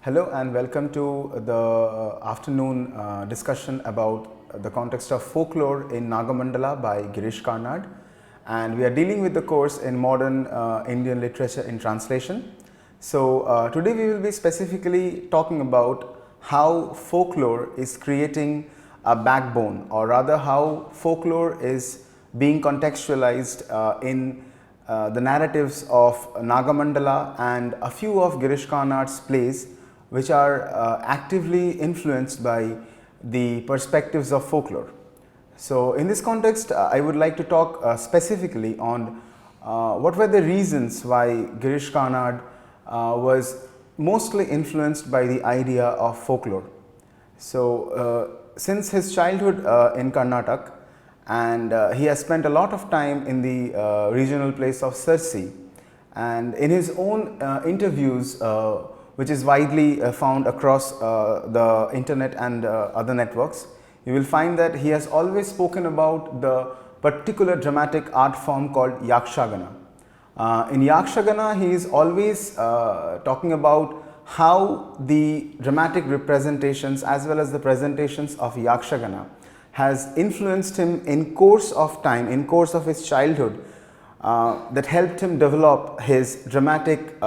Hello and welcome to the afternoon discussion about the context of folklore in Nagamandala by Girish Karnad, and we are dealing with the course in modern Indian literature in translation. So today we will be specifically talking about how folklore is creating a backbone, or rather how folklore is being contextualized in the narratives of Nagamandala and a few of Girish Karnad's plays, which are actively influenced by the perspectives of folklore. So in this context, I would like to talk specifically on what were the reasons why Girish Karnad was mostly influenced by the idea of folklore. So since his childhood in Karnataka, and he has spent a lot of time in the regional place of Sirsi, and in his own interviews, which is widely found across the internet and other networks, you will find that he has always spoken about the particular dramatic art form called Yakshagana. In Yakshagana, he is always talking about how the dramatic representations as well as the presentations of Yakshagana has influenced him in course of time, in course of his childhood, that helped him develop his dramatic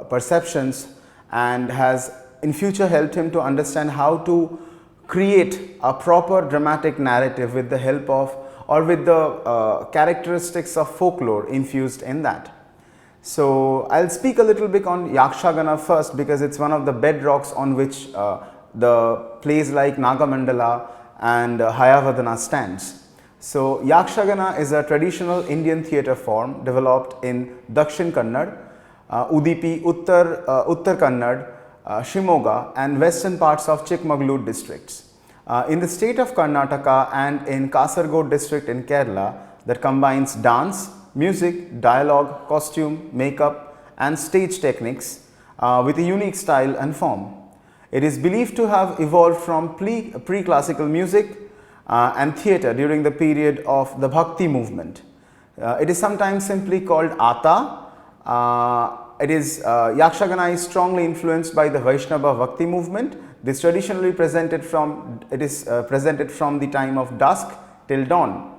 perceptions, and has in future helped him to understand how to create a proper dramatic narrative with the help of, or with the characteristics of folklore infused in that. So I'll speak a little bit on Yakshagana first, because it's one of the bedrocks on which the plays like Nagamandala and Hayavadana stands. So Yakshagana is a traditional Indian theatre form developed in Dakshin Kannada, Udupi, Uttar Kannada, Shimoga and western parts of Chikmagalur districts. In the state of Karnataka and in Kasaragod district in Kerala, that combines dance, music, dialogue, costume, makeup and stage techniques with a unique style and form. It is believed to have evolved from pre-classical music and theatre during the period of the Bhakti movement. It is sometimes simply called Ata. Yakshagana is strongly influenced by the Vaishnava Bhakti movement. This traditionally presented from the time of dusk till dawn.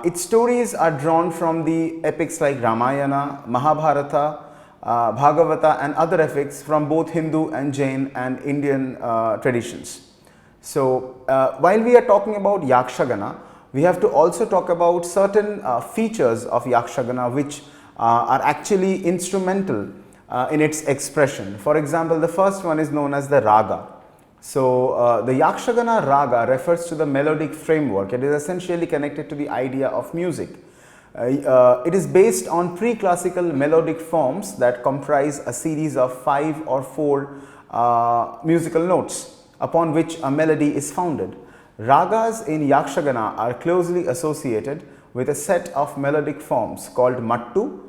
Its stories are drawn from the epics like Ramayana, Mahabharata, Bhagavata and other epics from both Hindu and Jain and Indian traditions. So while we are talking about Yakshagana, we have to also talk about certain features of Yakshagana which are actually instrumental in its expression. For example, the first one is known as the raga. So the Yakshagana raga refers to the melodic framework. It is essentially connected to the idea of music. It is based on pre-classical melodic forms that comprise a series of 5 or 4 musical notes upon which a melody is founded. Ragas in Yakshagana are closely associated with a set of melodic forms called mattu.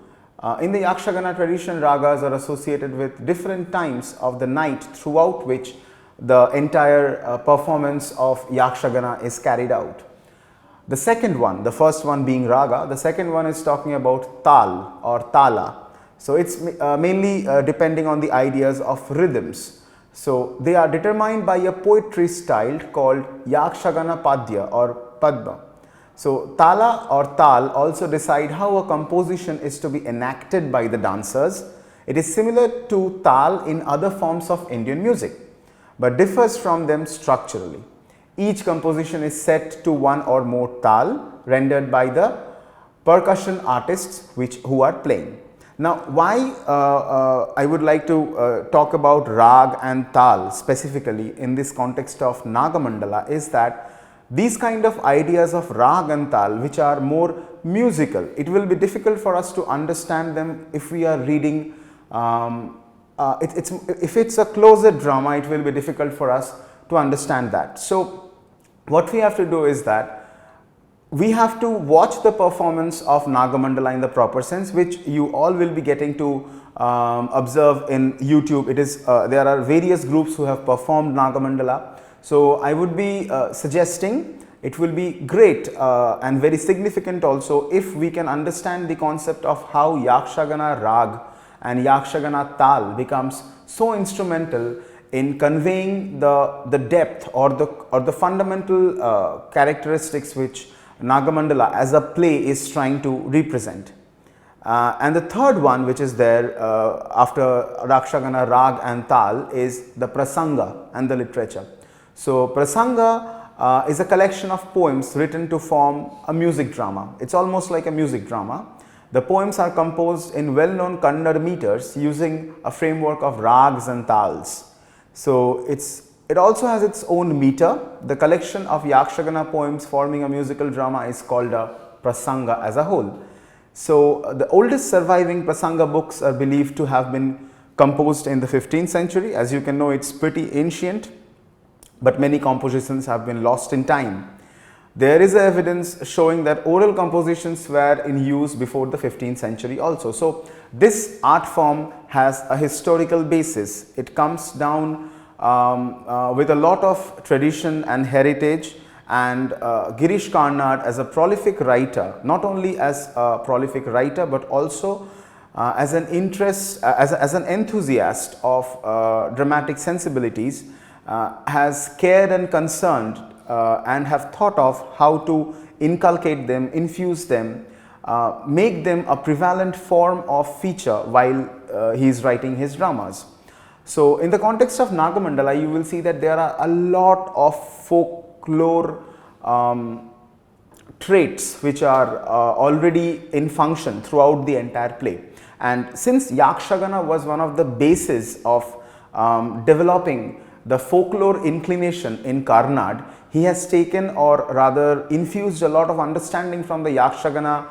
In the Yakshagana tradition, ragas are associated with different times of the night throughout which the entire performance of Yakshagana is carried out. The second one, the first one being raga, the second one is talking about tal or tala. So it's mainly depending on the ideas of rhythms. So they are determined by a poetry style called Yakshagana Padya or Padma. So tala or tal also decide how a composition is to be enacted by the dancers. It is similar to tal in other forms of Indian music, but differs from them structurally. Each composition is set to one or more tal rendered by the percussion artists who are playing. Now, why I would like to talk about rag and tal specifically in this context of Nagamandala is that these kind of ideas of rag and tal, which are more musical, it will be difficult for us to understand them if we are reading. If it's a closer drama, it will be difficult for us to understand that. So what we have to do is that we have to watch the performance of Nagamandala in the proper sense, which you all will be getting to observe in YouTube. It is there are various groups who have performed Nagamandala. So I would be suggesting it will be great and very significant also if we can understand the concept of how Yakshagana rag and Yakshagana tal becomes so instrumental in conveying the depth or the fundamental characteristics which Nagamandala as a play is trying to represent. And the third one which is there after Rakshagana, Rag and Tal is the Prasanga and the literature. So Prasanga is a collection of poems written to form a music drama. It's almost like a music drama. The poems are composed in well-known Kannada meters using a framework of rags and tals. So it also has its own meter. The collection of Yakshagana poems forming a musical drama is called a Prasanga as a whole. So the oldest surviving Prasanga books are believed to have been composed in the 15th century. As you can know, it's pretty ancient, but many compositions have been lost in time. There is evidence showing that oral compositions were in use before the 15th century also. So this art form has a historical basis. It comes down with a lot of tradition and heritage, and Girish Karnad as a prolific writer, not only as a prolific writer but also as an enthusiast of dramatic sensibilities, has cared and concerned and have thought of how to inculcate them, infuse them, make them a prevalent form of feature while he is writing his dramas. So in the context of Nagamandala, you will see that there are a lot of folklore traits which are already in function throughout the entire play. And since Yakshagana was one of the bases of developing the folklore inclination in Karnad, he has taken, or rather infused, a lot of understanding from the Yakshagana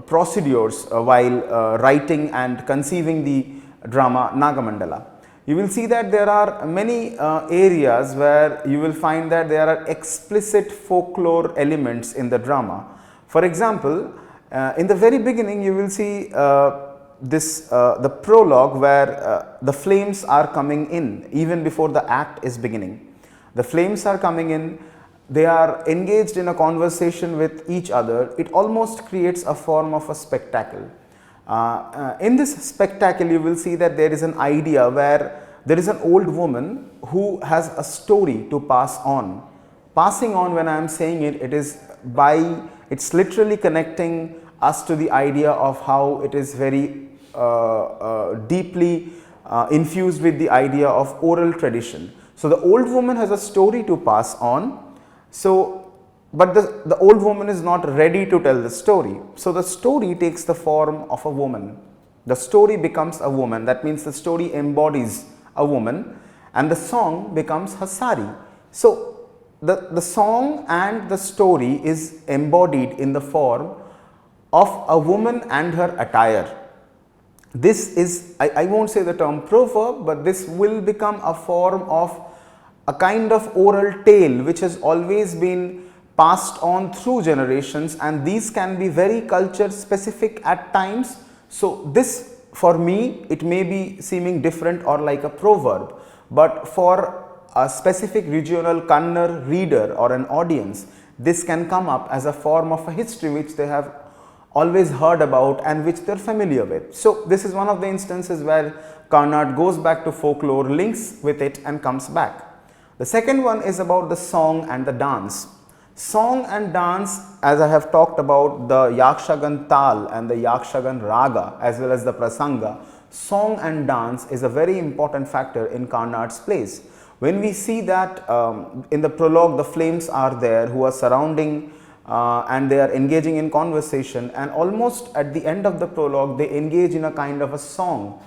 procedures while writing and conceiving the drama Nagamandala. You will see that there are many areas where you will find that there are explicit folklore elements in the drama. For example, in the very beginning you will see the prologue where the flames are coming in even before the act is beginning. The flames are coming in, they are engaged in a conversation with each other. It almost creates a form of a spectacle. In this spectacle, you will see that there is an idea where there is an old woman who has a story to pass on. Passing on, when I am saying it, it's literally connecting us to the idea of how it is very deeply infused with the idea of oral tradition. So the old woman has a story to pass on. But the old woman is not ready to tell the story. So the story takes the form of a woman. The story becomes a woman. That means the story embodies a woman, and the song becomes her sari. So the song and the story is embodied in the form of a woman and her attire. This is, I won't say the term proverb, but this will become a form of a kind of oral tale which has always been passed on through generations, and these can be very culture specific at times. So this, for me, it may be seeming different or like a proverb, but for a specific regional Kannada reader or an audience, this can come up as a form of a history which they have always heard about and which they are familiar with. So this is one of the instances where Karnad goes back to folklore, links with it and comes back. The second one is about the song and the dance. Song and dance, as I have talked about the Yakshagan Tal and the Yakshagan Raga as well as the Prasanga, song and dance is a very important factor in Karnad's plays. When we see that in the prologue the flames are there who are surrounding and they are engaging in conversation, and almost at the end of the prologue they engage in a kind of a song.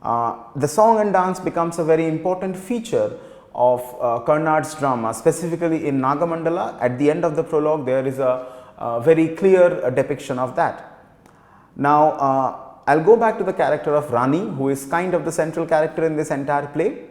The song and dance becomes a very important feature of Karnad's drama, specifically in Nagamandala. At the end of the prologue there is a very clear depiction of that. Now I'll go back to the character of Rani, who is kind of the central character in this entire play.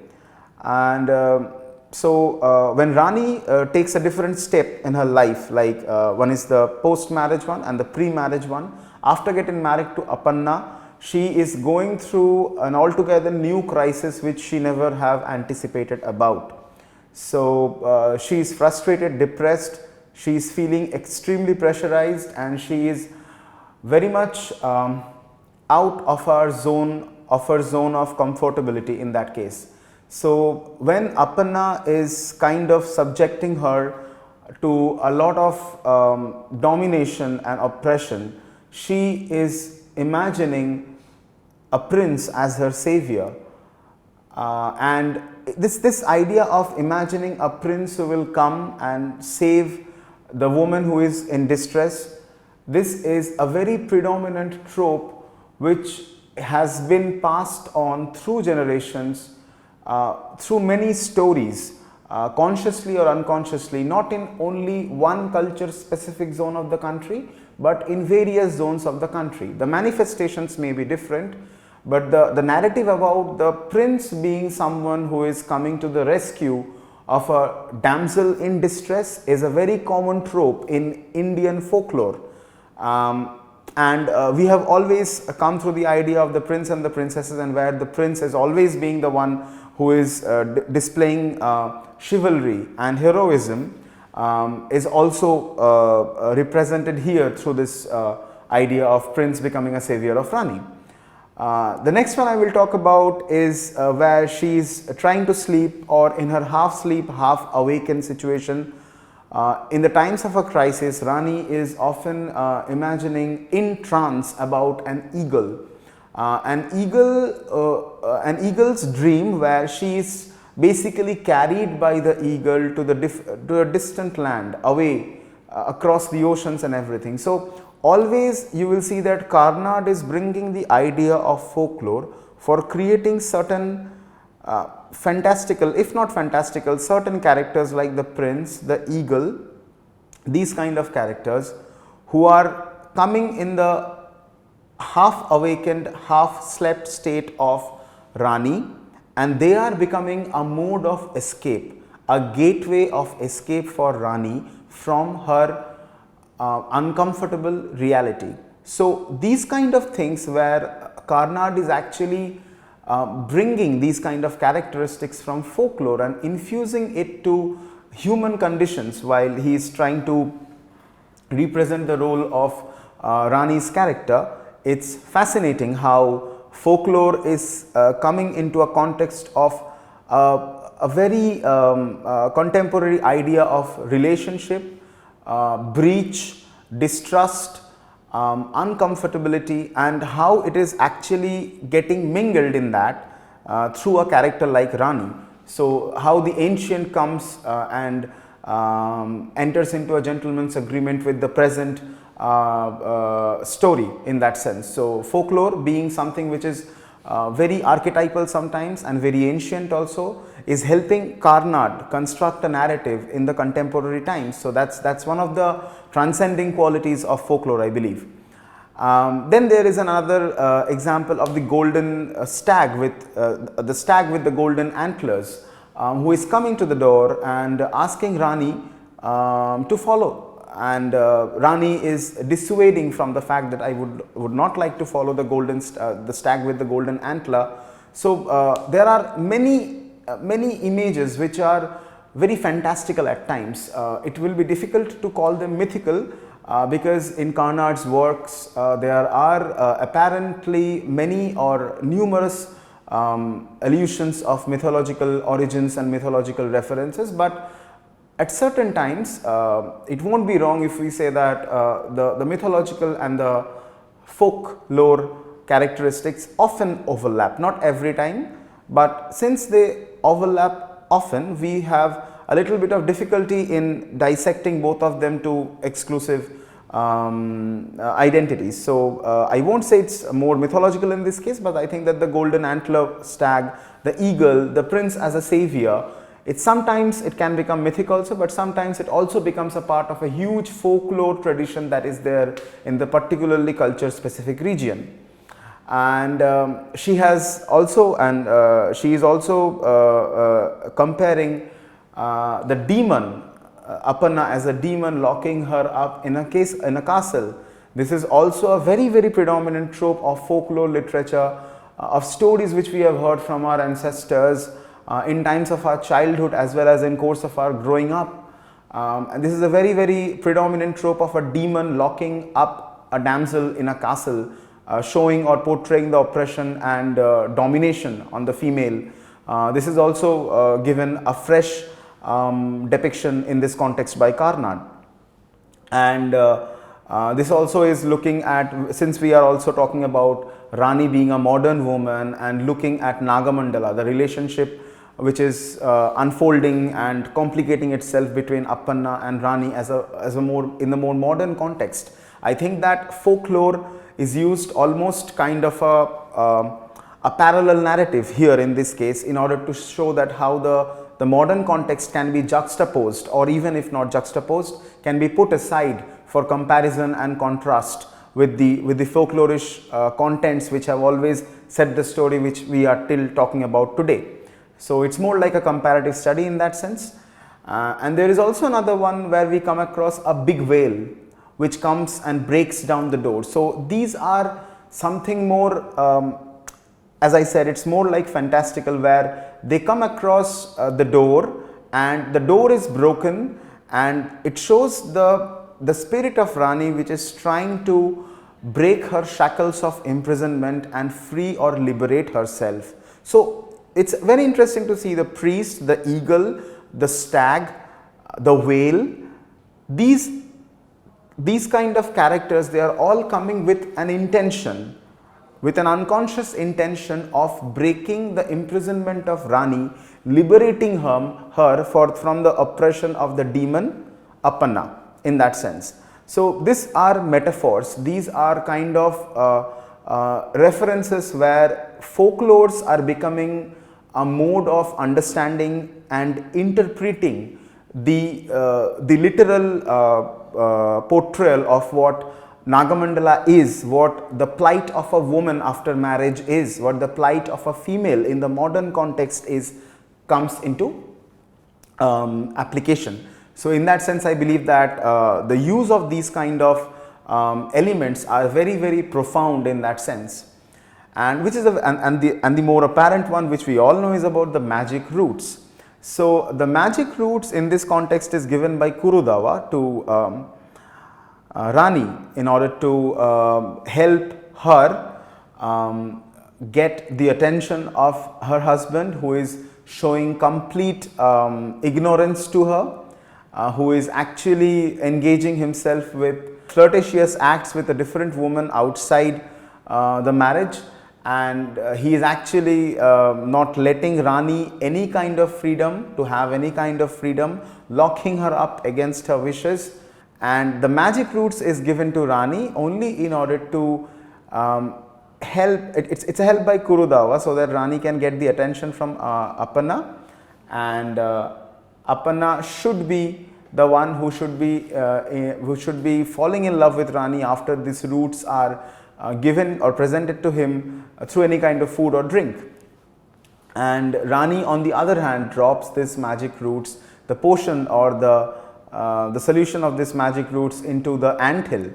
And when Rani takes a different step in her life, like one is the post-marriage one and the pre-marriage one. After getting married to Apanna, she is going through an altogether new crisis which she never have anticipated about. So she is frustrated, depressed, she is feeling extremely pressurized, and she is very much out of her zone of her zone of comfortability in that case. So when Aparna is kind of subjecting her to a lot of domination and oppression, she is imagining a prince as her savior. And this idea of imagining a prince who will come and save the woman who is in distress, this is a very predominant trope which has been passed on through generations, through many stories, consciously or unconsciously, not in only one culture specific zone of the country, but in various zones of the country. The manifestations may be different, but the narrative about the prince being someone who is coming to the rescue of a damsel in distress is a very common trope in Indian folklore. We have always come through the idea of the prince and the princesses, and where the prince is always being the one who is displaying chivalry and heroism, is also represented here through this idea of prince becoming a savior of Rani. The next one I will talk about is where she is trying to sleep, or in her half sleep, half awakened situation. In the times of a crisis, Rani is often imagining in trance about an eagle. An eagle's dream, where she is basically carried by the eagle to a distant land, away across the oceans and everything. So always you will see that Carnad is bringing the idea of folklore for creating certain fantastical, if not fantastical, certain characters like the prince, the eagle, these kind of characters who are coming in the half awakened, half slept state of Rani, and they are becoming a mode of escape, a gateway of escape for Rani from her uncomfortable reality. So these kind of things, where Carnad is actually bringing these kind of characteristics from folklore and infusing it to human conditions while he is trying to represent the role of Rani's character. It's fascinating how folklore is coming into a context of a very contemporary idea of relationship, breach, distrust, uncomfortability, and how it is actually getting mingled in that through a character like Rani. So how the ancient comes and enters into a gentleman's agreement with the present story in that sense. So folklore being something which is very archetypal sometimes and very ancient also, is helping Carnad construct a narrative in the contemporary times. So that's one of the transcending qualities of folklore, I believe. Then there is another example of the golden stag with the golden antlers, who is coming to the door and asking Rani to follow. And Rani is dissuading from the fact that I would not like to follow the stag with the golden antler. So there are many images which are very fantastical at times. It will be difficult to call them mythical because in Carnad's works there are apparently many or numerous allusions of mythological origins and mythological references, but at certain times it won't be wrong if we say that the mythological and the folklore characteristics often overlap, not every time, but since they overlap often, we have a little bit of difficulty in dissecting both of them to exclusive identities. So I won't say it's more mythological in this case, but I think that the golden antler stag, the eagle, the prince as a savior, sometimes it can become mythic also, but sometimes it also becomes a part of a huge folklore tradition that is there in the particularly culture specific region. And she is also comparing the demon Aparna as a demon locking her up in a castle. This is also a very predominant trope of folklore literature, of stories which we have heard from our ancestors in times of our childhood as well as in course of our growing up. And this is a very predominant trope of a demon locking up a damsel in a castle showing or portraying the oppression and domination on the female. This is also given a fresh depiction in this context by Carnad. And this also is looking at, since we are also talking about Rani being a modern woman and looking at Nagamandala, the relationship which is unfolding and complicating itself between Appanna and Rani as a more in the more modern context. I think that folklore is used almost kind of a parallel narrative here in this case, in order to show that how the modern context can be juxtaposed, or even if not juxtaposed, can be put aside for comparison and contrast with the folklorish contents which have always set the story which we are till talking about today. So it's more like a comparative study in that sense. And there is also another one where we come across a big whale which comes and breaks down the door. So these are something more, as I said, it's more like fantastical, where they come across the door and the door is broken, and it shows the spirit of Rani which is trying to break her shackles of imprisonment and free or liberate herself. So it's very interesting to see the priest, the eagle, the stag, the whale. These kind of characters, they are all coming with an intention, with an unconscious intention of breaking the imprisonment of Rani, liberating her from the oppression of the demon Appanna in that sense. So these are metaphors, these are kind of references where folklores are becoming a mode of understanding and interpreting the literal portrayal of what Nagamandala is, what the plight of a woman after marriage is, what the plight of a female in the modern context is, comes into application. So in that sense, I believe that the use of these kind of elements are very, very profound in that sense. And which is the more apparent one, which we all know, is about the magic roots. So the magic roots in this context is given by Kurudava to Rani in order to help her get the attention of her husband, who is showing complete ignorance to her, who is actually engaging himself with flirtatious acts with a different woman outside the marriage. And he is actually not letting Rani any kind of freedom, to have any kind of freedom, locking her up against her wishes. And the magic roots is given to Rani only in order to help, it's a help by Kurudava, so that Rani can get the attention from Appanna, and Appanna should be the one who should be falling in love with Rani after these roots are given or presented to him through any kind of food or drink. And Rani, on the other hand, drops this magic roots, the potion or the solution of this magic roots into the anthill,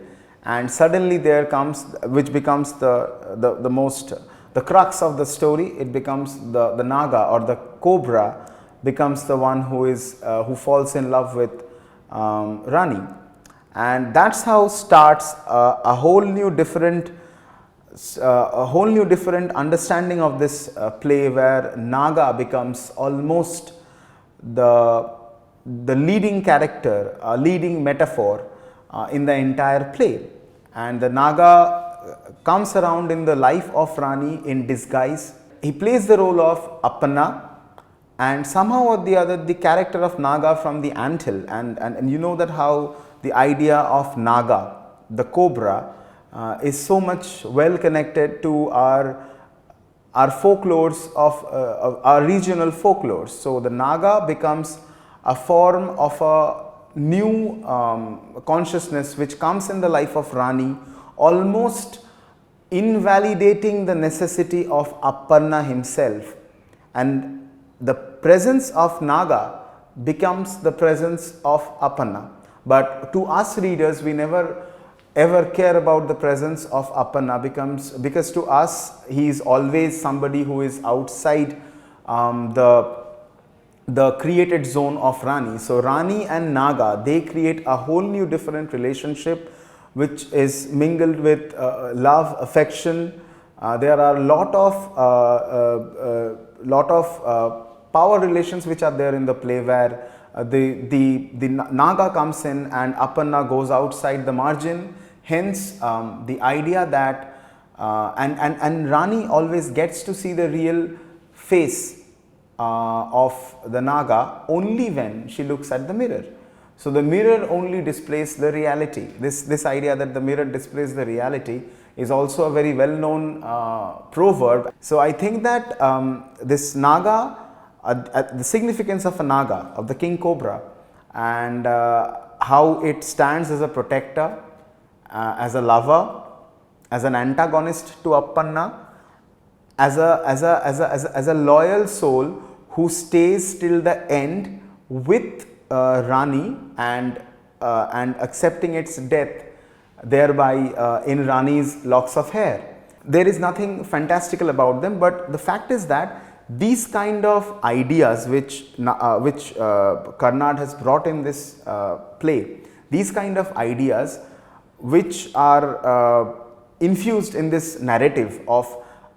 and suddenly there comes, which becomes the crux of the story. It becomes the Naga, or the cobra becomes the one who falls in love with Rani. And that's how starts a whole new different understanding of this play, where Naga becomes almost the leading character, a leading metaphor in the entire play. And the Naga comes around in the life of Rani in disguise. He plays the role of Appanna, and somehow or the other the character of Naga from the anthill, and you know that how the idea of Naga, the cobra, is so much well connected to our folklores of our regional folklores. So the Naga becomes a form of a new consciousness which comes in the life of Rani, almost invalidating the necessity of Appanna himself, and the presence of Naga becomes the presence of Appanna. But to us readers, we never ever care about the presence of Appanna, because to us he is always somebody who is outside the created zone of Rani. So Rani and Naga, they create a whole new different relationship which is mingled with love, affection. There are a lot of power relations which are there in the play, where the Naga comes in and Appanna goes outside the margin. Hence, the idea that and Rani always gets to see the real face of the Naga only when she looks at the mirror. So the mirror only displays the reality. This idea that the mirror displays the reality is also a very well known proverb. So I think that this Naga, the significance of a Naga, of the king cobra, and how it stands as a protector, as a lover, as an antagonist to Appanna, as a loyal soul who stays till the end with Rani and accepting its death, thereby in Rani's locks of hair. There is nothing fantastical about them, but the fact is that these kind of ideas which Karnad has brought in this play, these kind of ideas which are infused in this narrative of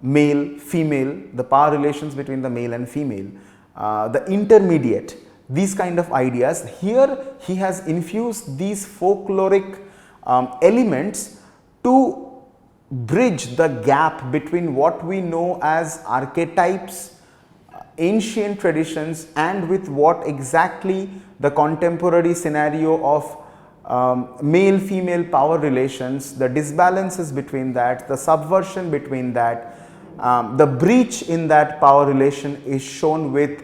male, female, the power relations between the male and female, the intermediate, these kind of ideas. Here he has infused these folkloric elements to bridge the gap between what we know as archetypes, ancient traditions, and with what exactly the contemporary scenario of male-female power relations, the disbalances between that, the subversion between that, the breach in that power relation is shown with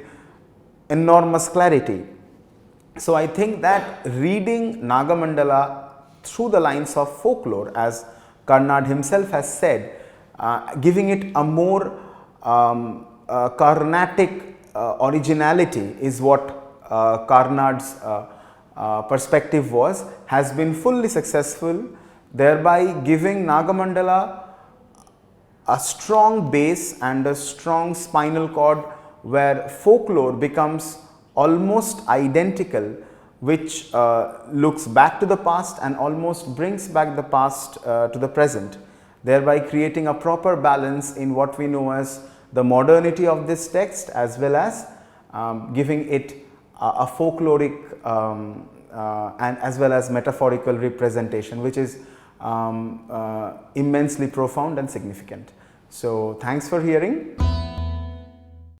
enormous clarity. So I think that reading Nagamandala through the lines of folklore, as Karnad himself has said, giving it a more Carnatic originality is what Karnad's perspective was, has been fully successful, thereby giving Nagamandala a strong base and a strong spinal cord, where folklore becomes almost identical, which looks back to the past and almost brings back the past to the present, thereby creating a proper balance in what we know as the modernity of this text, as well as giving it a folkloric and as well as metaphorical representation, which is immensely profound and significant. So thanks for hearing.